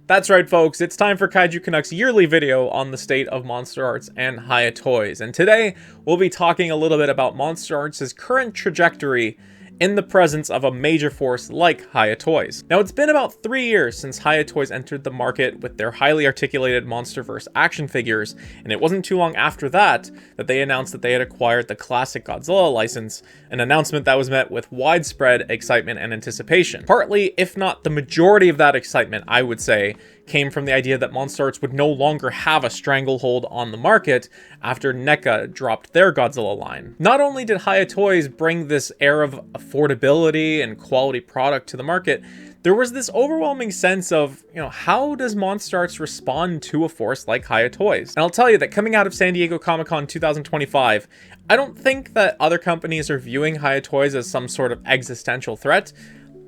That's right, folks, it's time for KaijuCanuck's yearly video on the state of MonsterArts and Hiya toys, and today we'll be talking a little bit about MonsterArts' current trajectory in the presence of a major force like Hiya Toys. Now, it's been about 3 years since Hiya Toys entered the market with their highly articulated MonsterVerse action figures, and it wasn't too long after that they announced that they had acquired the classic Godzilla license, an announcement that was met with widespread excitement and anticipation. Partly, if not the majority of that excitement, I would say, came from the idea that MonsterArts would no longer have a stranglehold on the market after NECA dropped their Godzilla line. Not only did Hiya Toys bring this air of affordability and quality product to the market, there was this overwhelming sense of, how does MonsterArts respond to a force like Hiya Toys? And I'll tell you that coming out of San Diego Comic-Con 2025, I don't think that other companies are viewing Hiya Toys as some sort of existential threat.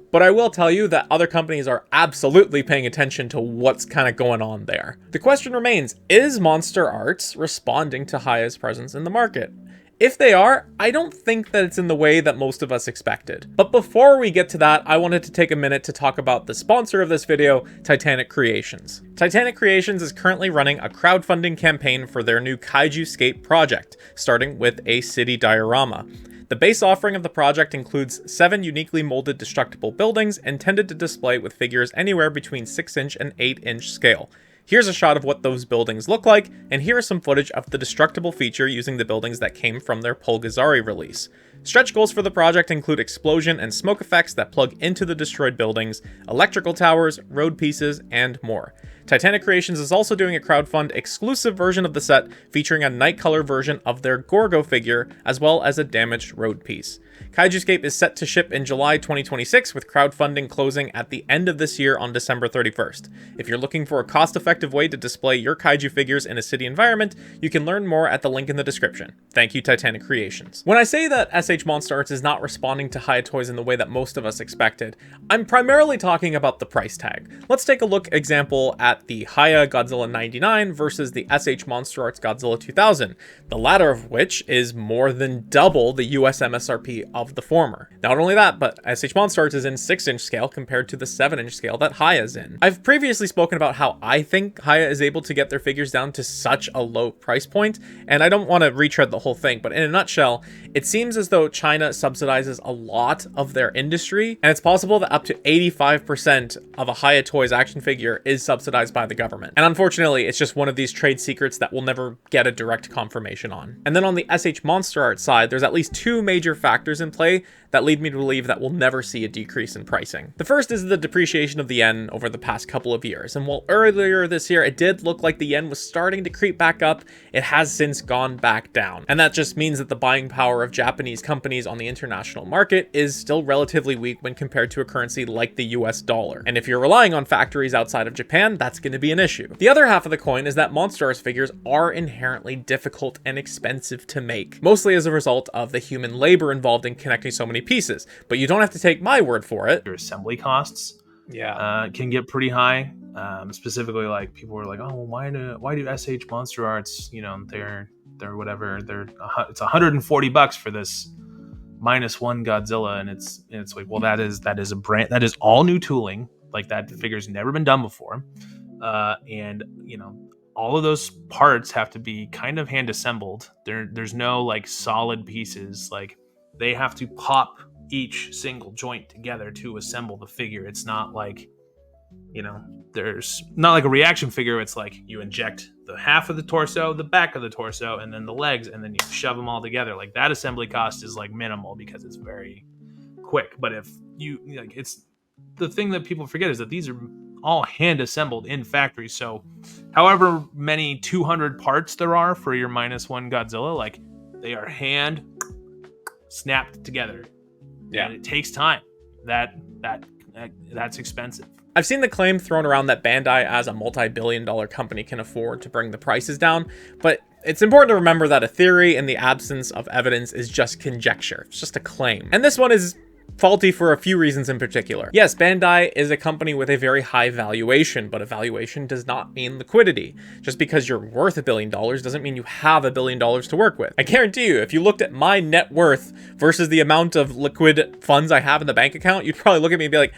But I will tell you that other companies are absolutely paying attention to what's kind of going on there. The question remains, is MonsterArts responding to Hiya's presence in the market? If they are, I don't think that it's in the way that most of us expected. But before we get to that, I wanted to take a minute to talk about the sponsor of this video, Titanic Creations. Titanic Creations is currently running a crowdfunding campaign for their new KaijuScape project, starting with a city diorama. The base offering of the project includes 7 uniquely molded destructible buildings intended to display with figures anywhere between 6-inch and 8-inch scale. Here's a shot of what those buildings look like, and here is some footage of the destructible feature using the buildings that came from their Pulgazari release. Stretch goals for the project include explosion and smoke effects that plug into the destroyed buildings, electrical towers, road pieces, and more. Titanic Creations is also doing a crowdfund exclusive version of the set featuring a night color version of their Gorgo figure, as well as a damaged road piece. KaijuScape is set to ship in July 2026, with crowdfunding closing at the end of this year on December 31st. If you're looking for a cost-effective way to display your kaiju figures in a city environment, you can learn more at the link in the description. Thank you, Titanic Creations. When I say that SH MonsterArts is not responding to Hiya Toys in the way that most of us expected, I'm primarily talking about the price tag. Let's take a look example at the Hiya Godzilla 99 versus the SH MonsterArts Godzilla 2000, the latter of which is more than double the US MSRP of the former. Not only that, but SH MonsterArts is in 6-inch scale compared to the 7-inch scale that Hiya's in. I've previously spoken about how I think Hiya is able to get their figures down to such a low price point, and I don't want to retread the whole thing, but in a nutshell, it seems as though China subsidizes a lot of their industry, and it's possible that up to 85% of a Hiya Toys action figure is subsidized by the government. And unfortunately, it's just one of these trade secrets that we'll never get a direct confirmation on. And then on the SH MonsterArts side, there's at least 2 major factors in play that lead me to believe that we'll never see a decrease in pricing. The first is the depreciation of the yen over the past couple of years, and while earlier this year it did look like the yen was starting to creep back up, it has since gone back down. And that just means that the buying power of Japanese companies on the international market is still relatively weak when compared to a currency like the US dollar. And if you're relying on factories outside of Japan, that's going to be an issue. The other half of the coin is that MonsterArts figures are inherently difficult and expensive to make, mostly as a result of the human labor involved in connecting so many pieces, but you don't have to take my word for it. Your assembly costs can get pretty high. Specifically, like, people were like, oh, well, why do SH MonsterArts, they're whatever, it's $140 for this -1 Godzilla, and it's like, well, that is a brand, that is all new tooling, like that figure's never been done before, and all of those parts have to be kind of hand assembled. There's no like solid pieces, like they have to pop each single joint together to assemble the figure. It's not like, there's not like a reaction figure. It's like you inject the half of the torso, the back of the torso, and then the legs, and then you shove them all together. Like, that assembly cost is like minimal because it's very quick. But if you it's the thing that people forget is that these are all hand assembled in factory. So however many 200 parts there are for your -1 Godzilla, like, they are hand snapped together. Yeah, and it takes time. That's expensive. I've seen the claim thrown around that Bandai, as a multi-billion-dollar company, can afford to bring the prices down, but it's important to remember that a theory in the absence of evidence is just conjecture. It's just a claim. And this one is faulty for a few reasons in particular. Yes, Bandai is a company with a very high valuation, but a valuation does not mean liquidity. Just because you're worth $1 billion doesn't mean you have $1 billion to work with. I guarantee you, if you looked at my net worth versus the amount of liquid funds I have in the bank account, you'd probably look at me and be like,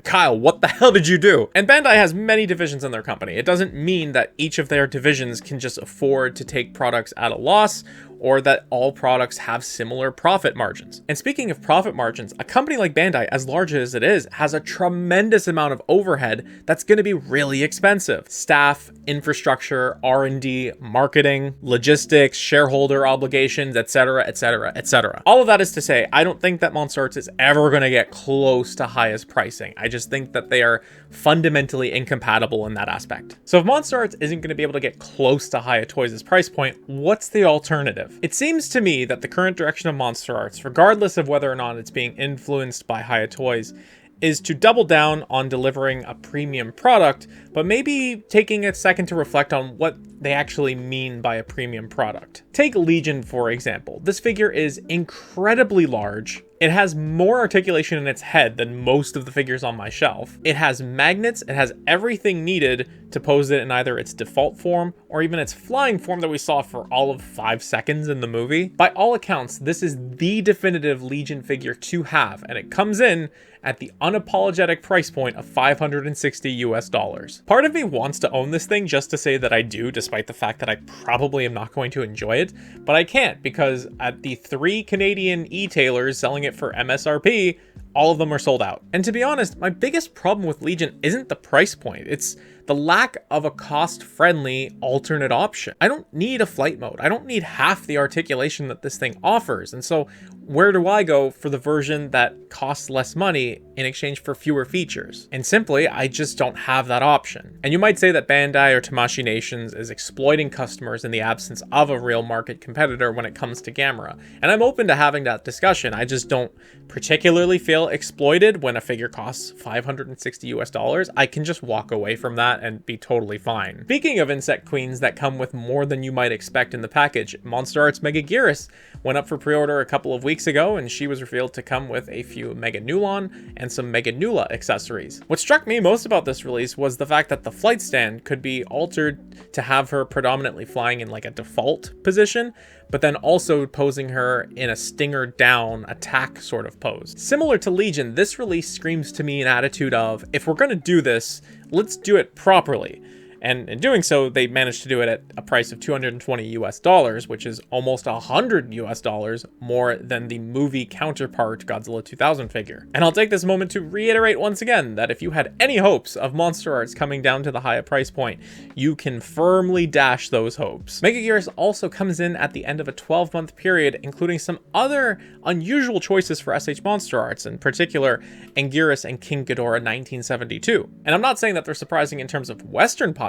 Kyle, what the hell did you do? And Bandai has many divisions in their company. It doesn't mean that each of their divisions can just afford to take products at a loss, or that all products have similar profit margins. And speaking of profit margins, a company like Bandai, as large as it is, has a tremendous amount of overhead that's going to be really expensive. Staff, infrastructure, R&D, marketing, logistics, shareholder obligations, etc., etc., etc. All of that is to say, I don't think that MonsterArts is ever going to get close to Hiya's pricing. I just think that they are fundamentally incompatible in that aspect. So if MonsterArts isn't going to be able to get close to Hiya Toys' price point, what's the alternative? It seems to me that the current direction of MonsterArts, regardless of whether or not it's being influenced by Hiya Toys, is to double down on delivering a premium product, but maybe taking a second to reflect on what they actually mean by a premium product. Take Legion, for example. This figure is incredibly large. It has more articulation in its head than most of the figures on my shelf. It has magnets, it has everything needed to pose it in either its default form or even its flying form that we saw for all of 5 seconds in the movie. By all accounts, this is the definitive Legion figure to have, and it comes in at the unapologetic price point of $560 US. Part of me wants to own this thing just to say that I do, despite the fact that I probably am not going to enjoy it, but I can't because at the 3 Canadian e-tailers selling it for MSRP, all of them are sold out. And to be honest, my biggest problem with Legion isn't the price point, it's the lack of a cost-friendly alternate option. I don't need a flight mode. I don't need half the articulation that this thing offers. And so where do I go for the version that costs less money in exchange for fewer features? And simply, I just don't have that option. And you might say that Bandai or Tamashii Nations is exploiting customers in the absence of a real market competitor when it comes to Gamera. And I'm open to having that discussion. I just don't particularly feel exploited when a figure costs $560 US. I can just walk away from that and be totally fine. Speaking of insect queens that come with more than you might expect in the package, MonsterArts Mega Gearus went up for pre-order a couple of weeks ago, and she was revealed to come with a few Mega Nulon and some Mega Nula accessories. What struck me most about this release was the fact that the flight stand could be altered to have her predominantly flying in like a default position, but then also posing her in a stinger down attack sort of pose. Similar to Legion, this release screams to me an attitude of, if we're gonna do this, let's do it properly. And in doing so, they managed to do it at a price of $220 US, which is almost $100 US more than the movie counterpart Godzilla 2000 figure. And I'll take this moment to reiterate once again that if you had any hopes of MonsterArts coming down to the higher price point, you can firmly dash those hopes. Mega Gearus also comes in at the end of a 12-month period, including some other unusual choices for SH MonsterArts, in particular Anguirus and King Ghidorah 1972. And I'm not saying that they're surprising in terms of Western popularity.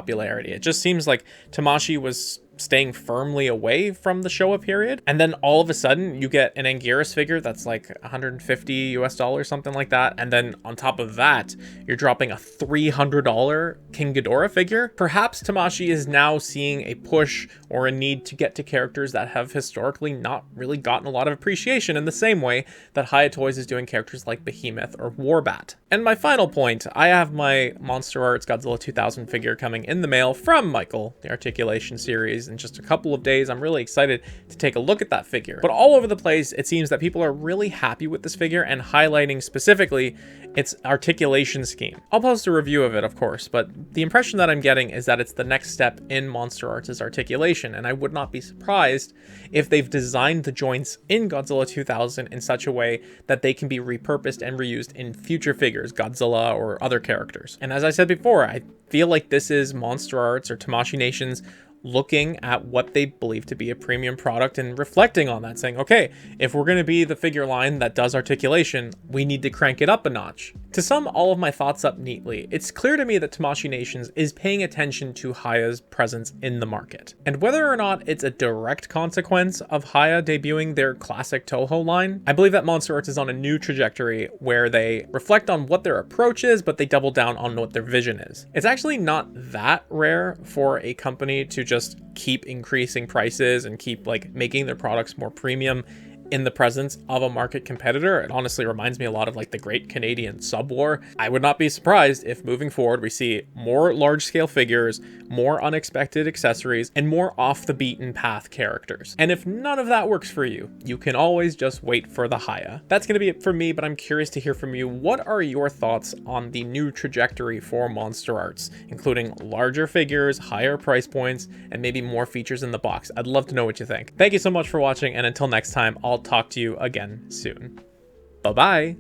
It just seems like Tamashii was staying firmly away from the Showa period, and then all of a sudden you get an Anguirus figure that's like $150 US, something like that, and then on top of that you're dropping a $300 King Ghidorah figure. Perhaps Tamashii is now seeing a push or a need to get to characters that have historically not really gotten a lot of appreciation in the same way that Hiya Toys is doing characters like Behemoth or Warbat. And my final point, I have my MonsterArts Godzilla 2000 figure coming in the mail from Michael, the Articulation series, in just a couple of days. I'm really excited to take a look at that figure. But all over the place, it seems that people are really happy with this figure and highlighting specifically its articulation scheme. I'll post a review of it, of course, but the impression that I'm getting is that it's the next step in MonsterArts' articulation, and I would not be surprised if they've designed the joints in Godzilla 2000 in such a way that they can be repurposed and reused in future figures, Godzilla or other characters. And as I said before, I feel like this is MonsterArts or Tamashii Nations looking at what they believe to be a premium product and reflecting on that, saying, okay, if we're going to be the figure line that does articulation, we need to crank it up a notch. To sum all of my thoughts up neatly, it's clear to me that Tamashii Nations is paying attention to Hiya's presence in the market. And whether or not it's a direct consequence of Hiya debuting their classic Toho line, I believe that MonsterArts is on a new trajectory where they reflect on what their approach is, but they double down on what their vision is. It's actually not that rare for a company to just keep increasing prices and keep like making their products more premium in the presence of a market competitor. It honestly reminds me a lot of like the Great Canadian Sub War. I would not be surprised if moving forward we see more large-scale figures, more unexpected accessories, and more off the beaten path characters. And if none of that works for you, you can always just wait for the Hiya. That's going to be it for me, but I'm curious to hear from you. What are your thoughts on the new trajectory for MonsterArts, including larger figures, higher price points, and maybe more features in the box? I'd love to know what you think. Thank you so much for watching, and until next time, I'll talk to you again soon. Bye-bye.